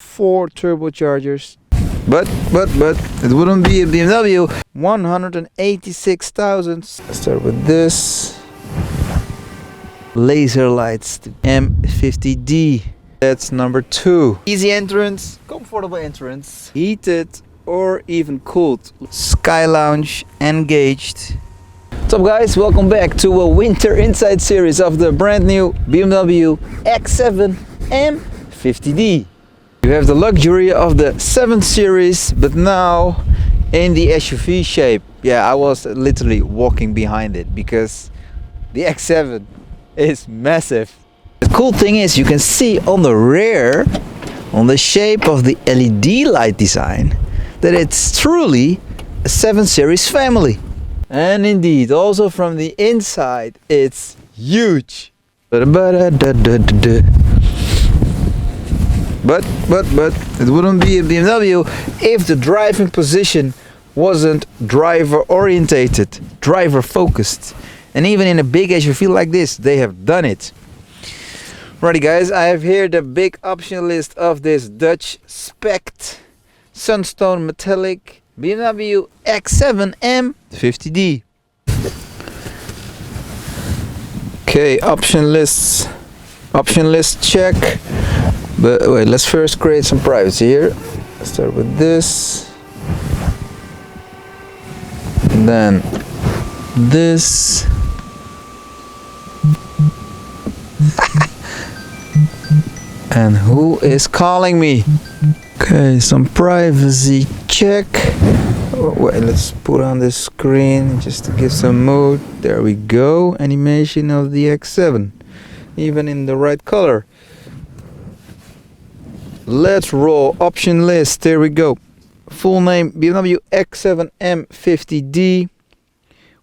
4 turbochargers. But it wouldn't be a BMW. 186,000. Let's start with this. Laser lights, the M50d. That's number 2. Easy entrance, comfortable entrance, heated or even cooled. Sky lounge engaged. What's up guys, welcome back to a winter inside series of the brand new BMW X7 M50d. You have the luxury of the 7 Series, but now in the SUV shape. Yeah, I was literally walking behind it because the X7 is massive. The cool thing is you can see on the rear, on the shape of the LED light design, that it's truly a 7 Series family. And indeed, also from the inside, it's huge. But it wouldn't be a BMW if the driving position wasn't driver orientated, driver focused. And even in a big SUV like this, they have done it. Righty guys, I have here the big option list of this Dutch spec sunstone metallic BMW X7 M50d. Okay, option list check. But wait, let's first create some privacy here. Let's start with this. And then this. And who is calling me? Okay, some privacy check. Oh, wait, let's put on this screen just to give some mood. There we go. Animation of the X7, even in the right color. Let's roll. Option list. There we go. Full name BMW X7 M50d.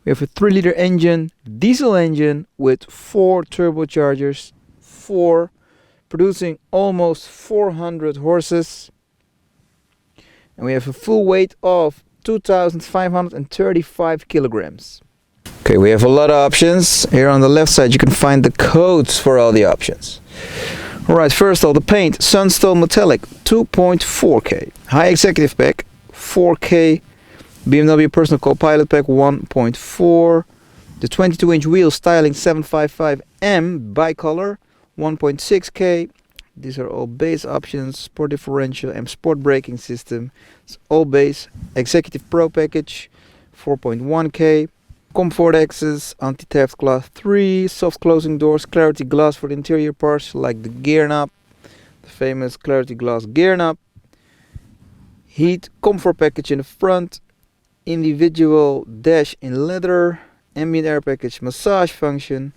We have a 3-liter engine, diesel engine with 4 turbochargers, 4, producing almost 400 horses. And we have a full weight of 2,535 kilograms. Okay, we have a lot of options. Here on the left side you can find the codes for all the options. Alright, first of all, the paint, Sunstone Metallic, 2.4K. High Executive Pack, 4K. BMW Personal Co-Pilot Pack, 1.4. The 22-inch wheel styling 755M bicolor, 1.6K. These are all base options. Sport differential and sport braking system. It's all base. Executive Pro package, 4.1K. Comfort access, anti-theft class 3, soft closing doors, clarity glass for the interior parts like the gear knob, the famous clarity glass gear knob. Heat comfort package in the front, individual dash in leather, ambient air package, massage function,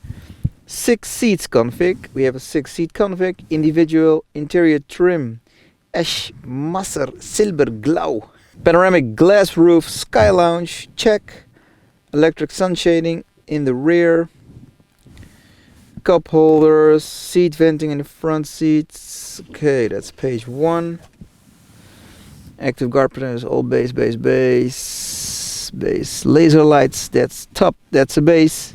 6 seats config. We have a 6-seat config, individual interior trim, ash masser silver glow, panoramic glass roof, sky lounge, check. Electric sun shading in the rear, cup holders, seat venting in the front seats. Okay, that's page 1. Active guard protectors, all base. Laser lights, that's top, that's a base.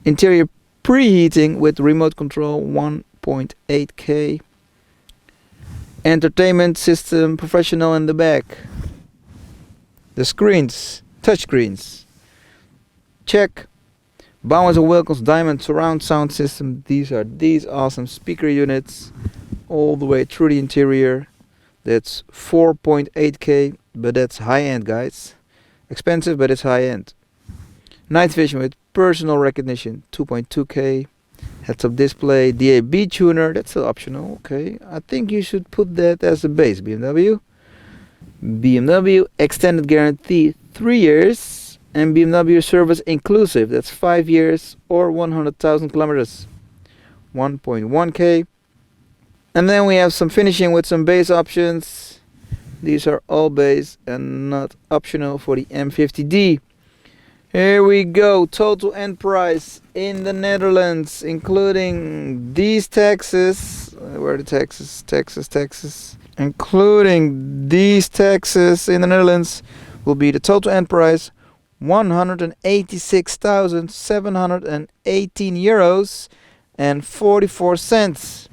Interior preheating with remote control, 1.8K. Entertainment system, professional in the back. The screens, touchscreens. Check. Bowers & Wilkins Diamond surround sound system. These are these awesome speaker units all the way through the interior. That's 4.8K, but that's high end guys. Expensive, but it's high end. Night vision with personal recognition, 2.2K. Heads-up display, DAB tuner, that's still optional. Okay, I think you should put that as a base. BMW extended guarantee 3 years. And BMW service inclusive, that's 5 years or 100,000 kilometers, 1.1K. And then we have some finishing with some base options. These are all base and not optional for the M50d. Here we go, total end price in the Netherlands, including these taxes. Where are the taxes? Taxes. Including these taxes in the Netherlands will be the total end price 186,718 euros and 44 cents.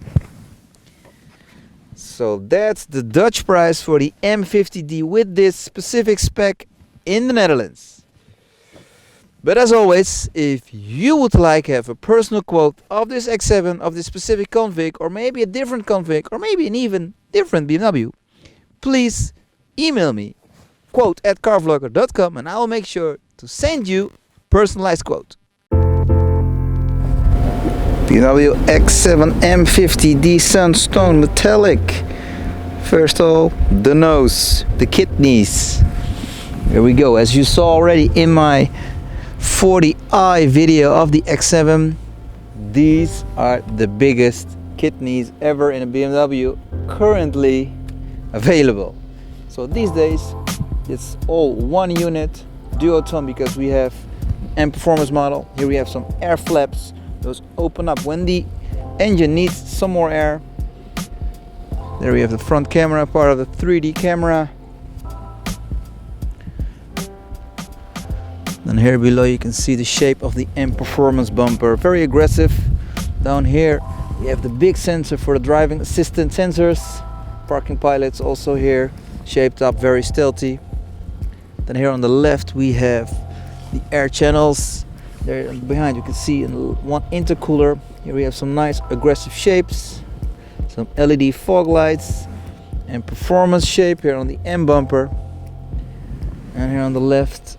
So that's the Dutch price for the M50d with this specific spec in the Netherlands. But as always, if you would like to have a personal quote of this X7, of this specific config, or maybe a different config, or maybe an even different BMW, please email me, quote@carvlogger.com, and I will make sure to send you personalized quote. BMW X7 M50d Sunstone Metallic. First of all, the nose, the kidneys. Here we go. As you saw already in my 40i video of the X7, these are the biggest kidneys ever in a BMW currently available. So these days it's all one unit duotone, because we have M performance model. Here we have some air flaps. Those open up when the engine needs some more air. There we have the front camera, part of the 3D camera. Then here below you can see the shape of the M performance bumper, very aggressive. Down here we have the big sensor for the driving assistant sensors. Parking pilots also here, shaped up very stealthy. Then here on the left we have the air channels. There behind you can see one intercooler. Here we have some nice aggressive shapes, some LED fog lights, and performance shape here on the M bumper. And here on the left,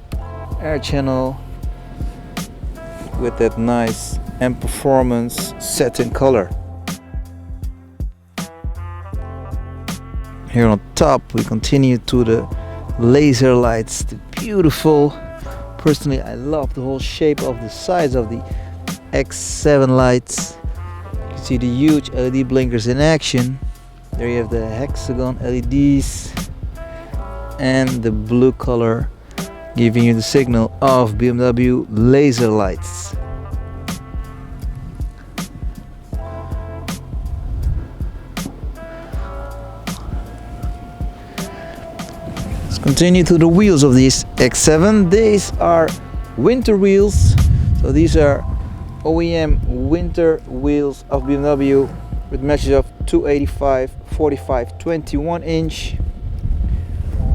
air channel with that nice M performance satin color. Here on top we continue to the laser lights, the beautiful. Personally, I love the whole shape of the sides of the X7 lights. You can see the huge LED blinkers in action. There you have the hexagon LEDs and the blue color giving you the signal of BMW laser lights. Let's continue to the wheels of this X7. These are winter wheels. So these are OEM winter wheels of BMW with measures of 285, 45, 21 inch.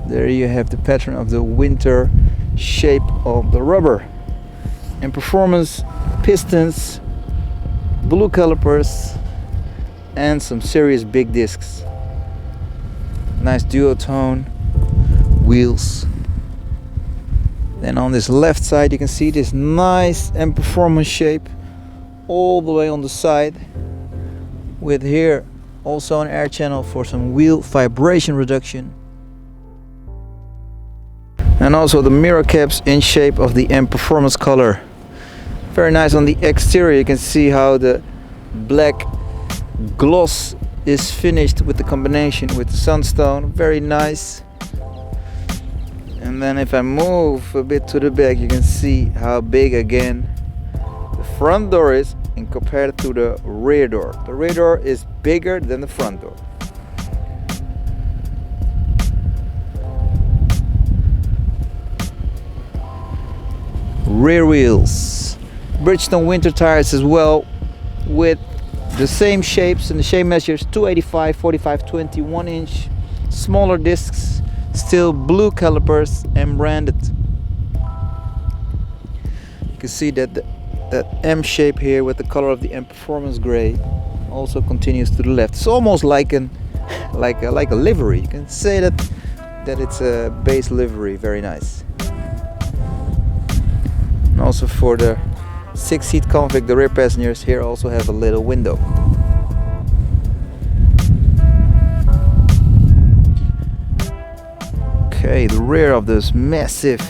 There you have the pattern of the winter shape of the rubber. And performance pistons, blue calipers, and some serious big discs. Nice duotone wheels. Then on this left side you can see this nice M performance shape all the way on the side, with here also an air channel for some wheel vibration reduction, and also the mirror caps in shape of the M performance color. Very nice. On the exterior you can see how the black gloss is finished with the combination with the sunstone. Very nice. And then if I move a bit to the back, you can see how big again the front door is in compared to the rear door. The rear door is bigger than the front door. Rear wheels, Bridgestone winter tires as well, with the same shapes and the same measures, 285, 45, 21 inch, smaller discs. Still blue calipers and branded. You can see that that M shape here with the color of the M performance gray also continues to the left. It's almost like a livery. You can say that it's a base livery. Very nice. And also for the 6-seat config, the rear passengers here also have a little window. Okay, the rear of this massive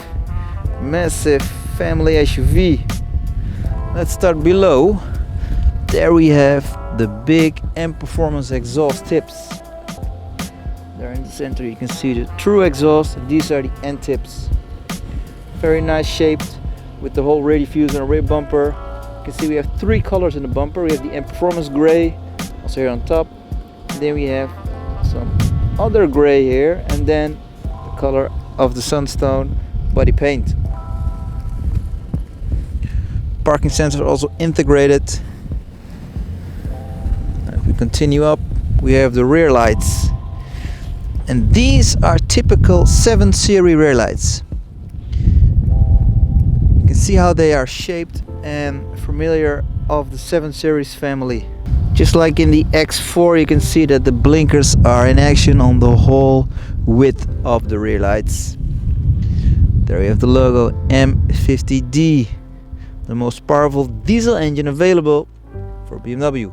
family SUV. Let's start below. There we have the big M performance exhaust tips. There in the center you can see the true exhaust. These are the end tips. Very nice shaped with the whole rear diffuser and rear bumper. You can see we have 3 colors in the bumper. We have the M performance gray, also here on top. And then we have some other gray here, and then color of the sunstone body paint. Parking sensors also integrated. If we continue up, we have the rear lights, and these are typical 7 Series rear lights. You can see how they are shaped and familiar of the 7 Series family. Just like in the X4, you can see that the blinkers are in action on the whole width of the rear lights. There we have the logo M50d, the most powerful diesel engine available for BMW.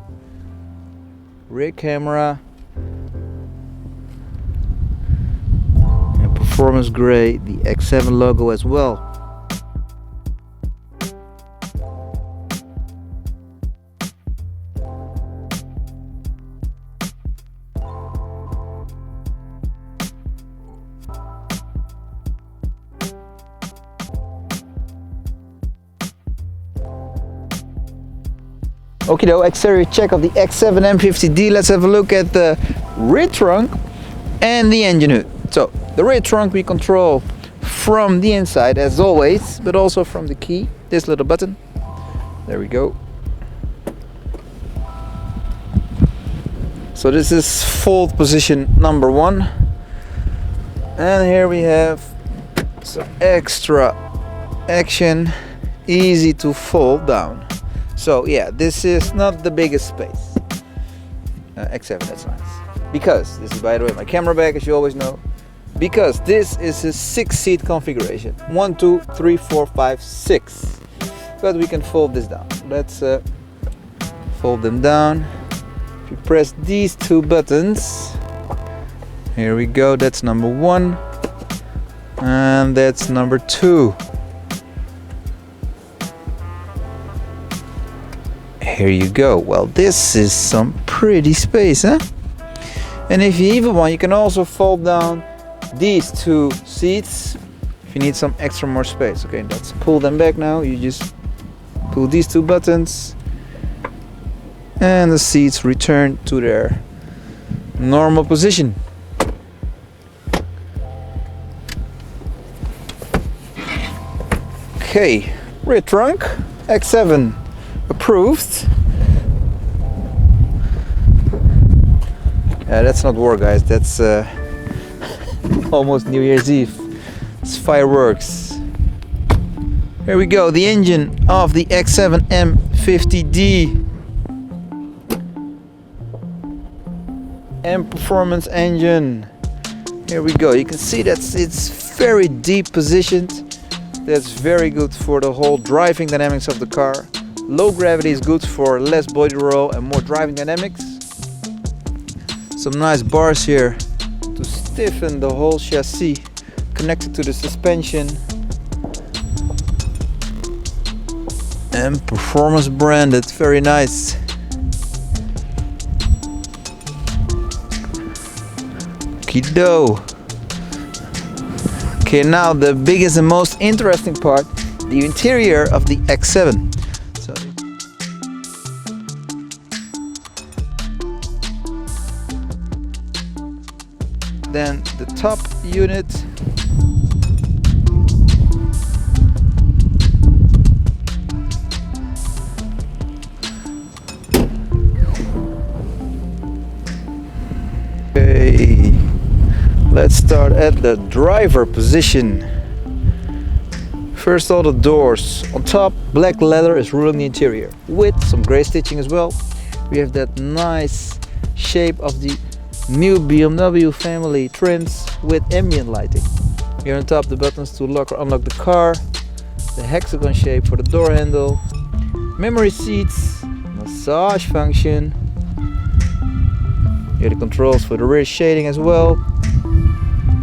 Rear camera and performance grey, the X7 logo as well. Okido, exterior check of the X7 M50d. Let's have a look at the rear trunk and the engine hood. So the rear trunk we control from the inside as always, but also from the key, this little button. There we go. So this is fold position number 1, and here we have some extra action, easy to fold down. So yeah, this is not the biggest space. X7, that's nice. Because this is, by the way, my camera bag, as you always know. Because this is a 6-seat configuration. 1, 2, 3, 4, 5, 6. But we can fold this down. Let's fold them down. If you press these 2 buttons, here we go. That's number 1, and that's number 2. Here you go. Well, this is some pretty space, huh? And if you even want, you can also fold down these 2 seats if you need some extra more space. Okay, let's pull them back now. You just pull these 2 buttons and the seats return to their normal position. Okay, rear trunk, X7 approved. That's not war, guys, that's almost New Year's Eve. It's fireworks. Here we go, the engine of the X7 M50d. M performance engine. Here we go, you can see that it's very deep positioned. That's very good for the whole driving dynamics of the car. Low gravity is good for less body roll and more driving dynamics. Some nice bars here to stiffen the whole chassis, connected to the suspension. And performance branded, very nice. Okido. Okay, now the biggest and most interesting part, the interior of the X7. Then the top unit, okay, let's start at the driver position. First, all the doors. On top, black leather is ruling the interior with some gray stitching as well. We have that nice shape of the new BMW family trims with ambient lighting. Here on top, the buttons to lock or unlock the car, the hexagon shape for the door handle, memory seats, massage function. Here the controls for the rear shading as well,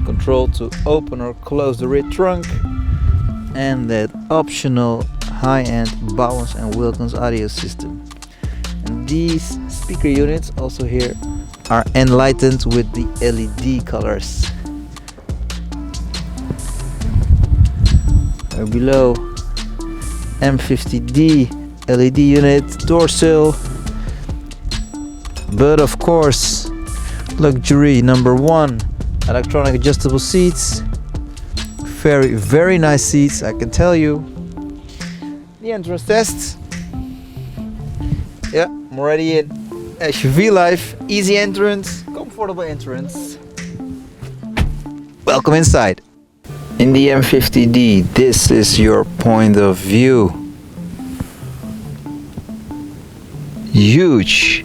control to open or close the rear trunk, and that optional high-end Bowens and Wilkins audio system. And these speaker units also here are enlightened with the LED colors. There below, M50d LED unit, door sill, but of course luxury number 1, electronic adjustable seats. Very nice seats, I can tell you. The entrance test. Yeah, I'm already in. SUV life, easy entrance, comfortable entrance. Welcome inside. In the M50d, this is your point of view. Huge,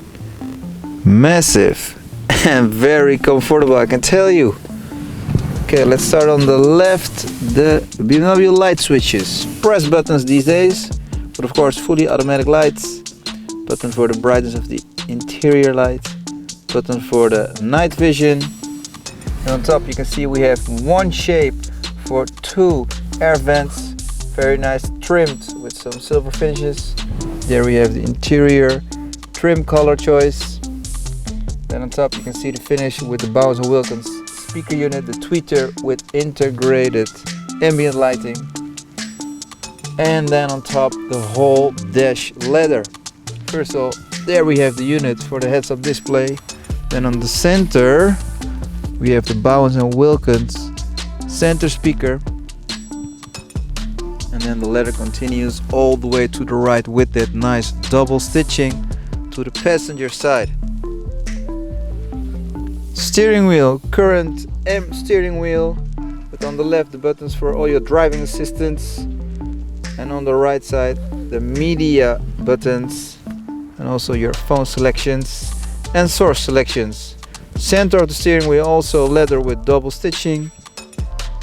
massive, and very comfortable, I can tell you. Okay, let's start on the left. The BMW light switches. Press buttons these days, but of course fully automatic lights. Button for the brightness of the interior light. Button for the night vision. And on top you can see we have one shape for 2 air vents. Very nice, trimmed with some silver finishes. There we have the interior trim color choice. Then on top you can see the finish with the Bowers & Wilkins speaker unit, the tweeter with integrated ambient lighting. And then on top the whole dash leather. First of all, there we have the unit for the heads-up display. Then on the center we have the Bowers & Wilkins center speaker. And then the leather continues all the way to the right with that nice double stitching to the passenger side. Steering wheel, current M steering wheel, with on the left the buttons for all your driving assistance, and on the right side the media buttons and also your phone selections and source selections. Center of the steering wheel also leather with double stitching.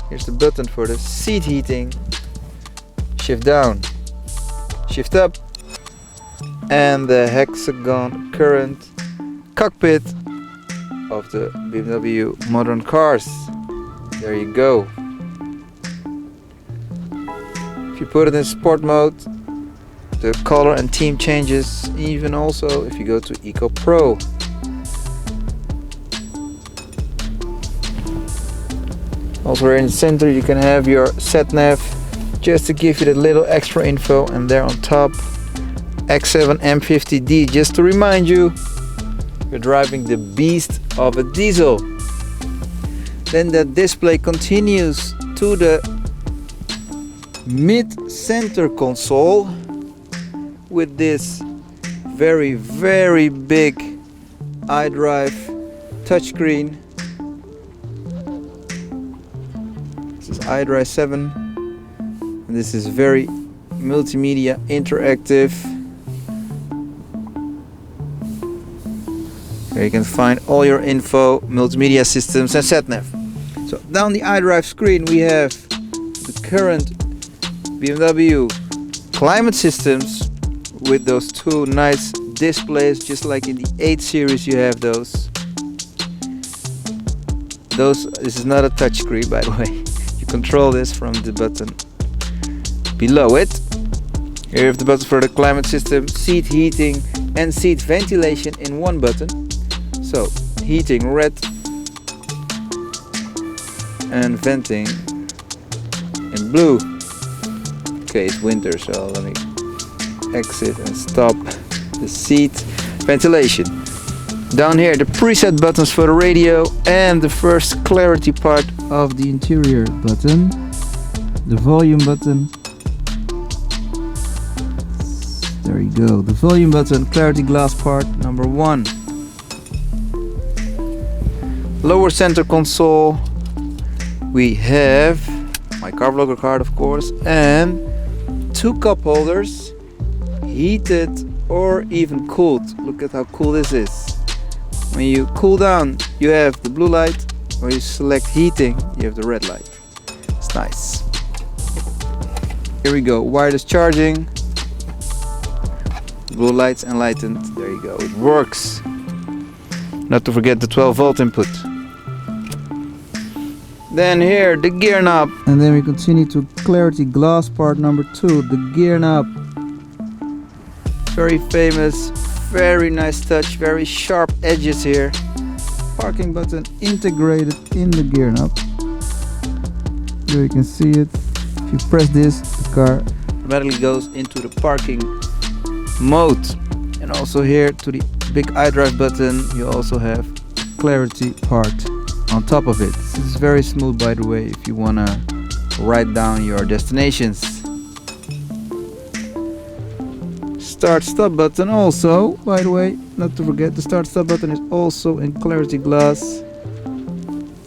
Here's the button for the seat heating. Shift down, shift up, and the hexagon current cockpit of the BMW modern cars. There you go. If you put it in sport mode, the color and theme changes, even also if you go to Eco Pro. Also here in the center you can have your sat nav, just to give you that little extra info, and there on top X7 M50d, just to remind you you're driving the beast of a diesel. Then the display continues to the mid-center console with this very big Idrive touchscreen. This is Idrive 7, and this is very multimedia interactive. There you can find all your info, multimedia systems and sat-nav. So down the iDrive screen we have the current BMW climate systems with those 2 nice displays, just like in the 8 series you have those. This is not a touchscreen, by the way. You control this from the button below it. Here you have the button for the climate system, seat heating and seat ventilation in one button. So heating red and venting in blue. Okay, it's winter, so let me exit and stop the seat ventilation. Down here the preset buttons for the radio and the first clarity part of the interior button, the volume button. There you go, the volume button, clarity glass part number 1. Lower center console we have my Carvlogger card, of course, and 2 cup holders, heated or even cooled. Look at how cool this is. When you cool down you have the blue light, or you select heating you have the red light. It's nice. Here we go, wireless charging, blue lights enlightened. There you go, it works. Not to forget the 12 volt input. Then here the gear knob, and then we continue to clarity glass part number 2, the gear knob. Very famous, very nice touch, very sharp edges here. Parking button integrated in the gear knob. Here you can see it. If you press this, the car automatically goes into the parking mode. And also here to the big iDrive button you also have clarity part on top of it. This is very smooth, by the way, if you wanna write down your destinations. Start stop button also, by the way, not to forget, the start stop button is also in clarity glass.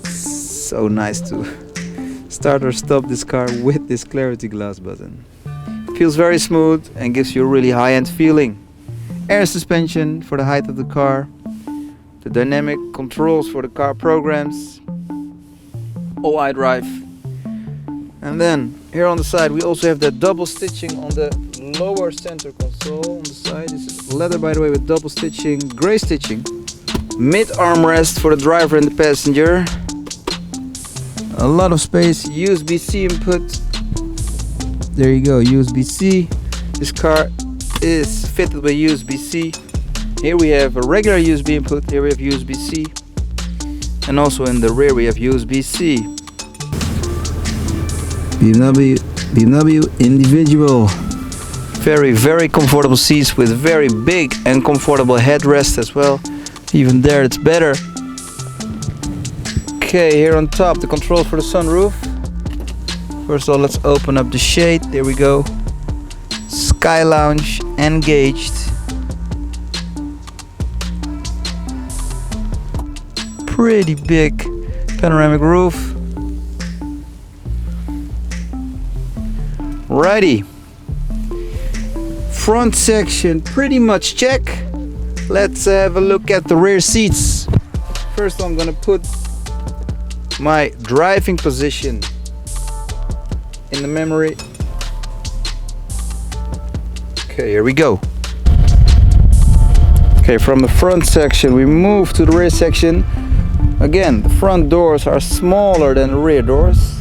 So nice to start or stop this car with this clarity glass button. Feels very smooth and gives you a really high-end feeling. Air suspension for the height of the car. The dynamic controls for the car programs. All iDrive. And then here on the side we also have that double stitching on the lower center console. On the side this is leather, by the way, with double stitching, gray stitching. Mid armrest for the driver and the passenger. A lot of space. USB-C input. There you go, USB-C. This car is fitted with USB-C. Here we have a regular USB input. Here we have USB-C. And also in the rear we have USB-C. BMW individual. Very comfortable seats with very big and comfortable headrest as well. Even there it's better. Okay, here on top the controls for the sunroof. First of all, let's open up the shade. There we go. Sky Lounge engaged. Pretty big panoramic roof. Righty. Front section pretty much check. Let's have a look at the rear seats. First I'm gonna put my driving position in the memory. Okay, here we go. Okay, from the front section we move to the rear section. Again, the front doors are smaller than the rear doors.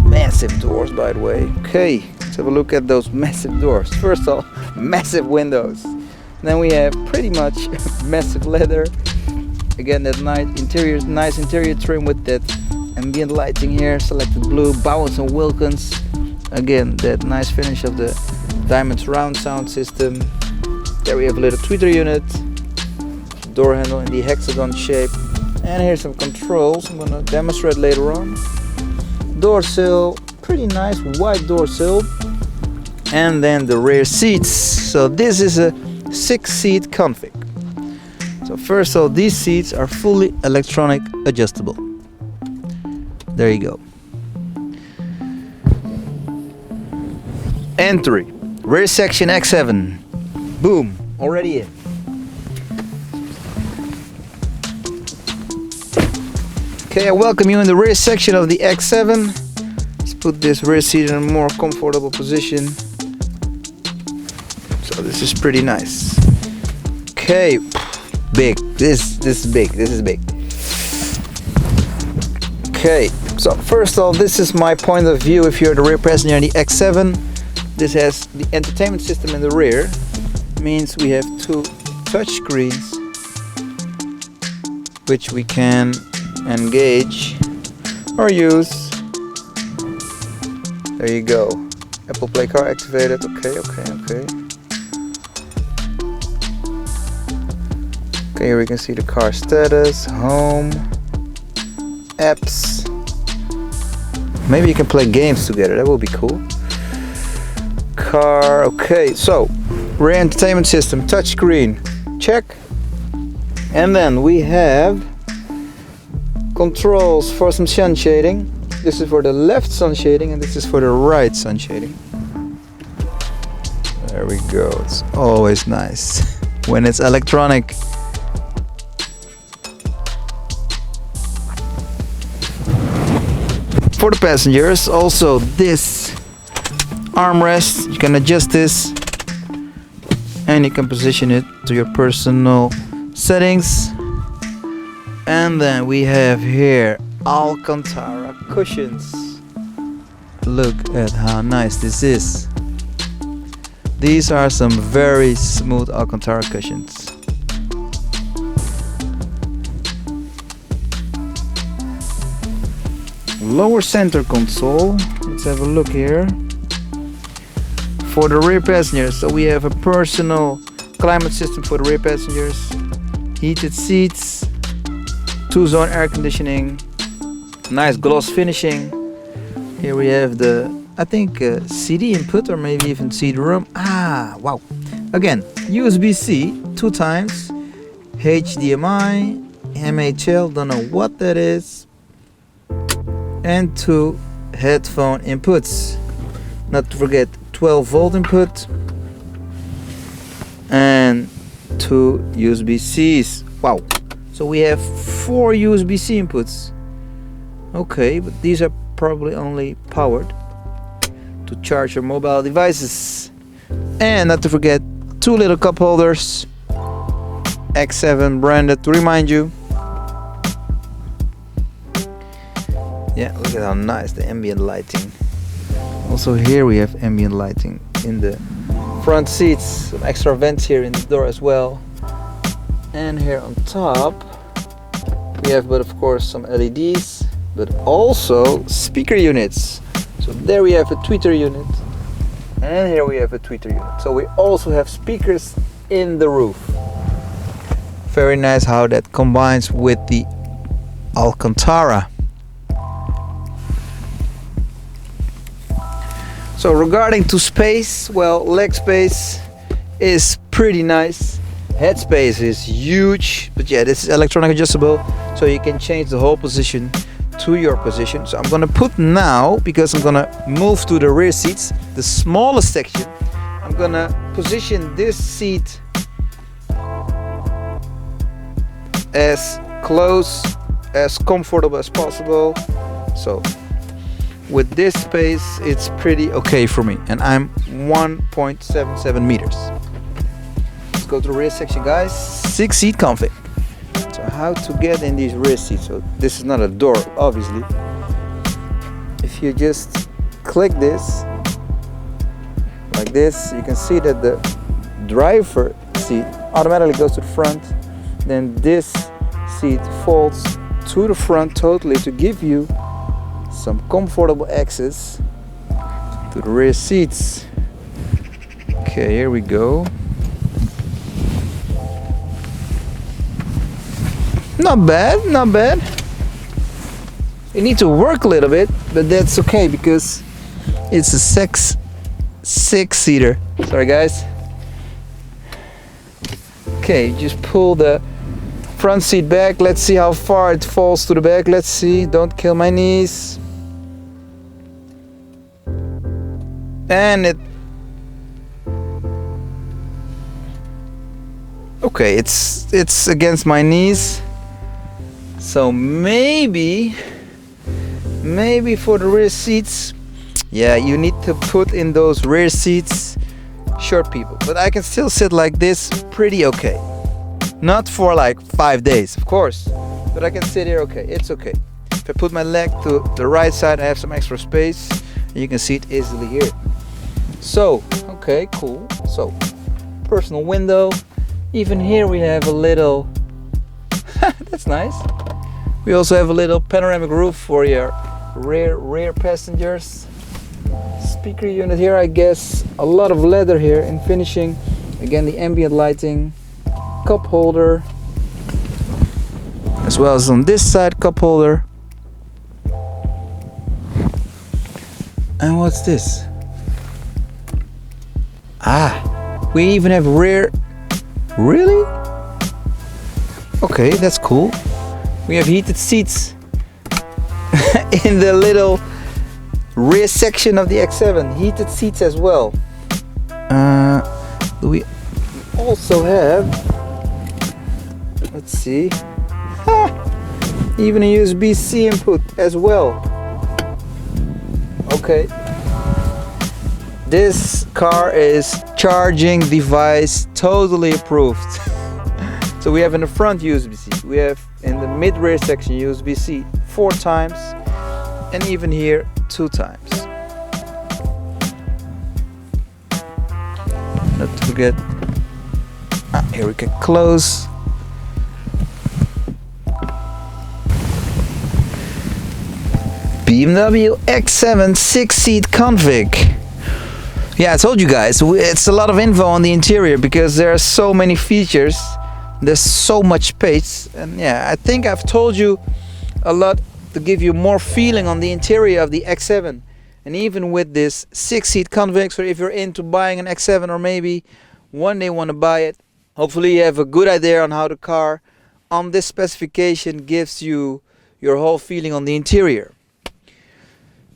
Massive doors, by the way. Okay, let's have a look at those massive doors. First of all, massive windows. Then we have pretty much massive leather. Again, that nice interior trim with that ambient lighting here, selected blue, Bowens & Wilkins. Again, that nice finish of the diamond surround sound system. There we have a little tweeter unit, door handle in the hexagon shape, and here's some controls I'm gonna demonstrate later on. Door sill, pretty nice wide door sill, and then the rear seats. So this is a 6-seat config. So first of all, these seats are fully electronic adjustable. There you go. Entry, rear section X7. Boom, already in. Okay, I welcome you in the rear section of the X7. Let's put this rear seat in a more comfortable position. So this is pretty nice. Okay, big. This is big. This is big. Okay, so first of all, this is my point of view if you're the rear passenger in the X7. This has the entertainment system in the rear. Means we have 2 touch screens which we can engage or use. There you go. Apple Play car activated. Okay. Okay, here we can see the car status, home, apps. Maybe you can play games together. That will be cool. Car. Okay, so rear entertainment system, touchscreen, check. And then we have controls for some sun shading. This is for the left sun shading and this is for the right sun shading. There we go. It's always nice when it's electronic. For the passengers, also this armrest, you can adjust this and you can position it to your personal settings. And then we have here Alcantara Cushions. Look at how nice this is. These are some very smooth Alcantara cushions. Lower center console. Let's have a look here. For the rear passengers, so we have a personal climate system for the rear passengers, heated seats, 2-zone air conditioning, nice gloss finishing. Here we have the I think CD input or maybe even CD-ROM. Ah, wow. Again, USB-C 2 times, HDMI, MHL, don't know what that is, and 2 headphone inputs. Not to forget 12 volt input and 2 USB-Cs. Wow. So we have 4 USB-C inputs. Okay, but these are probably only powered to charge your mobile devices. And not to forget 2 little cup holders, X7 branded to remind you. Yeah, look at how nice the ambient lighting. Also here we have ambient lighting in the front seats, some extra vents here in the door as well. And here on top we have, but of course, some LEDs, but also speaker units. So there we have a tweeter unit, and here we have a tweeter unit. So we also have speakers in the roof. Very nice how that combines with the Alcantara. So regarding to space, well, leg space is pretty nice. Head space is huge, but yeah, this is electronic adjustable, so you can change the whole position to your position. So I'm gonna put now, because I'm gonna move to the rear seats, the smallest section. I'm gonna position this seat as close, as comfortable as possible. So with this space, it's pretty okay for me, and I'm 1.77 meters. Let's go to the rear section, guys. 6-seat config. So how to get in these rear seats? So this is not a door, obviously. If you just click this like this, you can see that the driver seat automatically goes to the front. Then this seat folds to the front totally to give you some comfortable access to the rear seats. Okay, here we go. Not bad, not bad. You need to work a little bit, but that's okay because it's a 6-seater. Sorry guys. Okay, just pull the front seat back. Let's see how far it falls to the back. Let's see, don't kill my knees. And it, okay, it's against my knees. So maybe for the rear seats, yeah, you need to put in those rear seats short people. But I can still sit like this pretty okay. Not for like 5 days, of course, but I can sit here okay. It's okay. If I put my leg to the right side, I have some extra space. You can see it easily here. So, okay, cool. So, personal window. Even here we have a little, that's nice. We also have a little panoramic roof for your rear passengers. Speaker unit here, I guess. A lot of leather here in finishing. Again, the ambient lighting. Cup holder. As well as on this side, cup holder. And what's this? Ah, we even have rear. Really? Okay, that's cool. We have heated seats in the little rear section of the X7. Heated seats as well. We also have, let's see, even a USB-C input as well. Okay. This car is charging device totally approved. So we have in the front USB-C, we have in the mid-rear section USB-C 4 times, and even here 2 times. Not to forget, here we can close. BMW X7 6-seat config. Yeah, I told you guys, it's a lot of info on the interior because there are so many features. There's so much space, and yeah, I think I've told you a lot to give you more feeling on the interior of the X7. And even with this 6-seat convex, or if you're into buying an X7 or maybe one day want to buy it, hopefully you have a good idea on how the car on this specification gives you your whole feeling on the interior.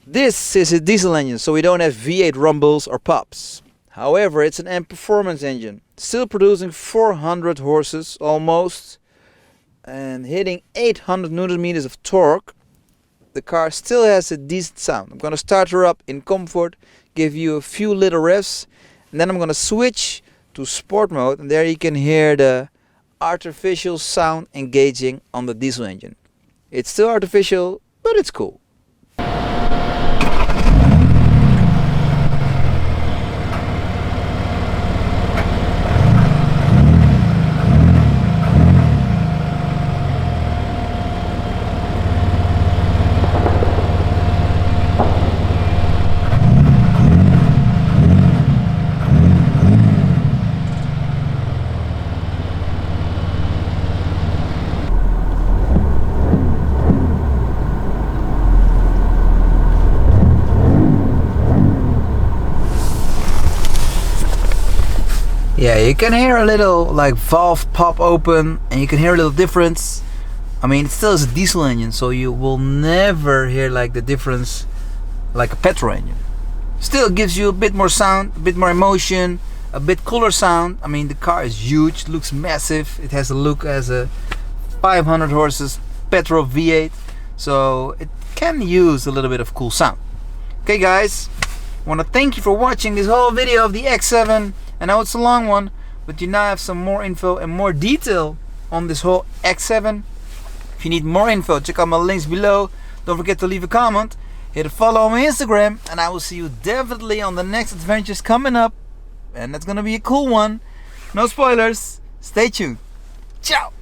This is a diesel engine, so we don't have V8 rumbles or pops. However, it's an M performance engine, still producing 400 horses almost and hitting 800 Newton meters of torque. The car still has a decent sound. I'm going to start her up in comfort, give you a few little revs, and then I'm going to switch to sport mode, and there you can hear the artificial sound engaging on the diesel engine. It's still artificial, but it's cool. Yeah, you can hear a little like valve pop open, and you can hear a little difference. I mean, it still is a diesel engine, so you will never hear like the difference like a petrol engine. Still gives you a bit more sound, a bit more emotion, a bit cooler sound. I mean, the car is huge, looks massive. It has a look as a 500 horses petrol V8, so it can use a little bit of cool sound. Okay guys, I want to thank you for watching this whole video of the X7. I know it's a long one, but you now have some more info and more detail on this whole X7. If you need more info, check out my links below. Don't forget to leave a comment, hit a follow on my Instagram, and I will see you definitely on the next adventures coming up. And that's gonna be a cool one. No spoilers, stay tuned. Ciao!